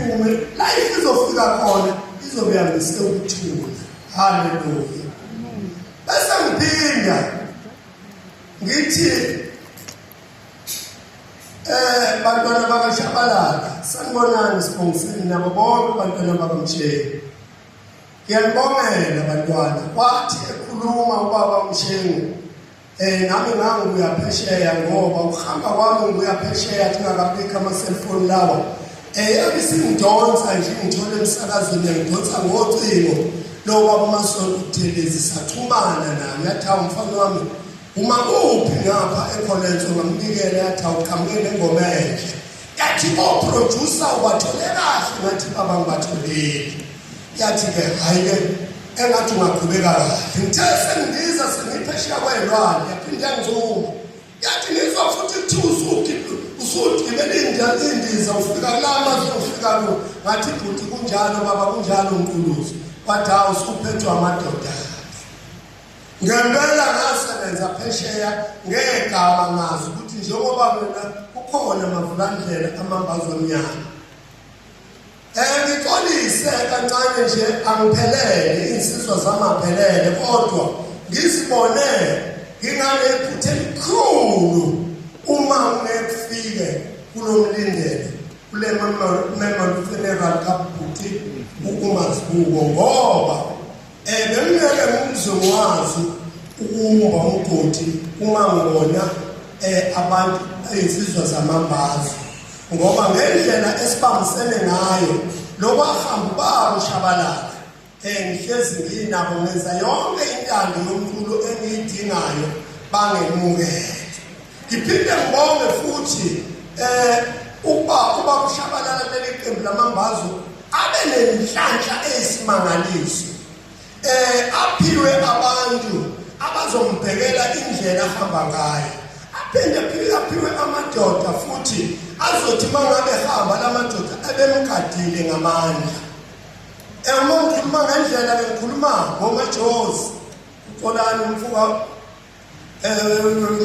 iphume la izofika khona izobe yangise ukuthula. Haleluya. Bese ngiphinda ngithi bantwana bakaShabalala sanibonani Sibongiseni nabo bonke bantwana bakaMsheni. Ngiyabongela bantwana kwathi ekhuluma ubaba uMshengu nami ngangibuya phesheya ngoba ukuhamba kwami ngibuya phesheya thingakabika ama cellphone lawa abisingidonsa nje ngithole emsakazweni ngidonsa ngocingo lo baba uMasonto uThelezi saxhumana naye yathi umfana wami uma kuphi ngapha eCollege ngamnikela yathi awuqhamukele ingoma enhle yathi producer ubathole kahle ngathi baba ngibatholile yathi ke hayi engathi ungaqhubeka kahle ngithe sengiza sengiphesheya kwelwane yaphinda ngizuma yathi ngizwa futhi kuthi usugibela indiza ufika kulama ufika lo ngathi bhuti kunjalo baba kunjalo uNkuluzo wathi awusuphethwe amadoda ngempela ngasebenza phesheya ngegama ngazi ukuthi njengoba mina kukhona amavulandlela amambazo amnyama ngixolise kancane nje angiphelele insizwa zamaphelele kodwa ngizibone nginganephuthe elikhulu uma ngekufike kulomlindele kule memorial funeral kabhuti uMazibuko ngoba bengeke ngizokwazi ukumba umgodi uma ngibona abantu insizwa zamambazo ngoba ngendlela esibambisene ngayo lokwahamba babo Shabalala ngihlezi nginabo ngenza yonke intando yomculo engiyidingayo bangemukele ngiphinde ngibonge futhi uba uShabalala leli qembu lamambazo abe nenhlanhla esimangaliso aphiwe abantu abazombhekela indlela ahamba ngayo aphinde aphiwe amadoda futhi azothi mangabe hamba lamadoda abemgadile ngamandla uma ngikhuluma ngendlela ngikhuluma ngoMajozi uXolani umfuka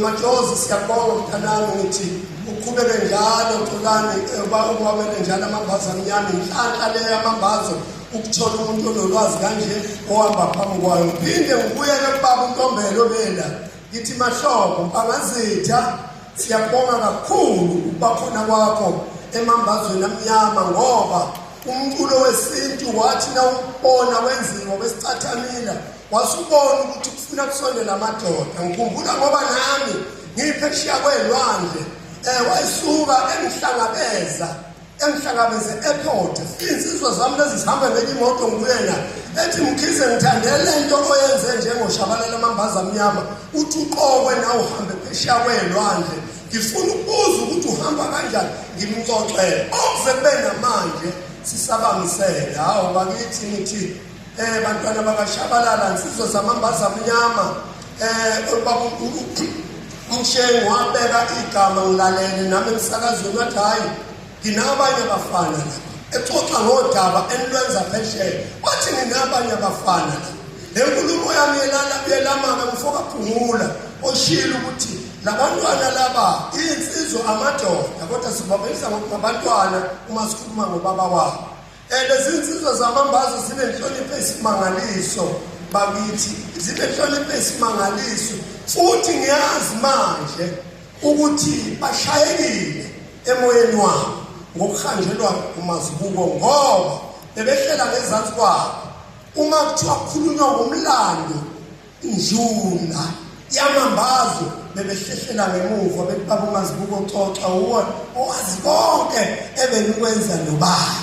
Majozi siyabonga mthanami ngithi uqhubeke njalo uXolani ubabele njalo amambazo amnyama inhlanhla le amambazo ukuthola umuntu onolwazi kanje ohamba phambi kwayo phinde ngibuyele kubaba uNtombelo bela ngithi mahlobo mpangazitha siyabonga kakhulu ukubakhona kwakho emambazweni amnyama ngoba umculo wesintu wathi na ubona wenziwa wesicathamila wasubona ukuthi kufuna kusondela amadoda ngikhumbula ngoba nami ngiphesheya kwelwandle wayisuka engihlangabeze airport insizwa zami lezi zihamba ngimoto ngiyena ethi Mkhize ngithandele into oyenze njengoShabalala amambazo amnyama uthi uqokwe nawe uhambe phesheya kwelwandle ngifuna ukubuza ukuthi uhamba kanjani ngimxoxele okuze kube namanje sisabamisele hawo bakithi ngithi bantwana bakaShabalala insizwa zamambazo amnyama baba uMshengu wabeka igama ngilalele nami emsakazweni wathi hayi nginabanye abafana la exoxa ngodaba enilwenza phesheya wathi nginabanye abafana la lenkulumo yami yelamaka mfoka phungula oshilo ukuthi labantwana laba insizwa amadoda kodwa sibabelisa ngabantwana uma sikhuluma ngobaba wabo lezi insizwa zamambazo zibe inhlonipho esimangaliso bakithi zibe inhlonipho esimangaliso futhi ngiyazi manje ukuthi bashayekile emoyeni wabo ngokuhanjelwa uMazibuko ngoba bebehlela ngezansi kwabo uma kuthiwa kukhulunywa ngomlando injuna yamambazo bebehlehlela ngemuva bethi baba uMazibuko xoxa owazi konke ebenikwenza nobani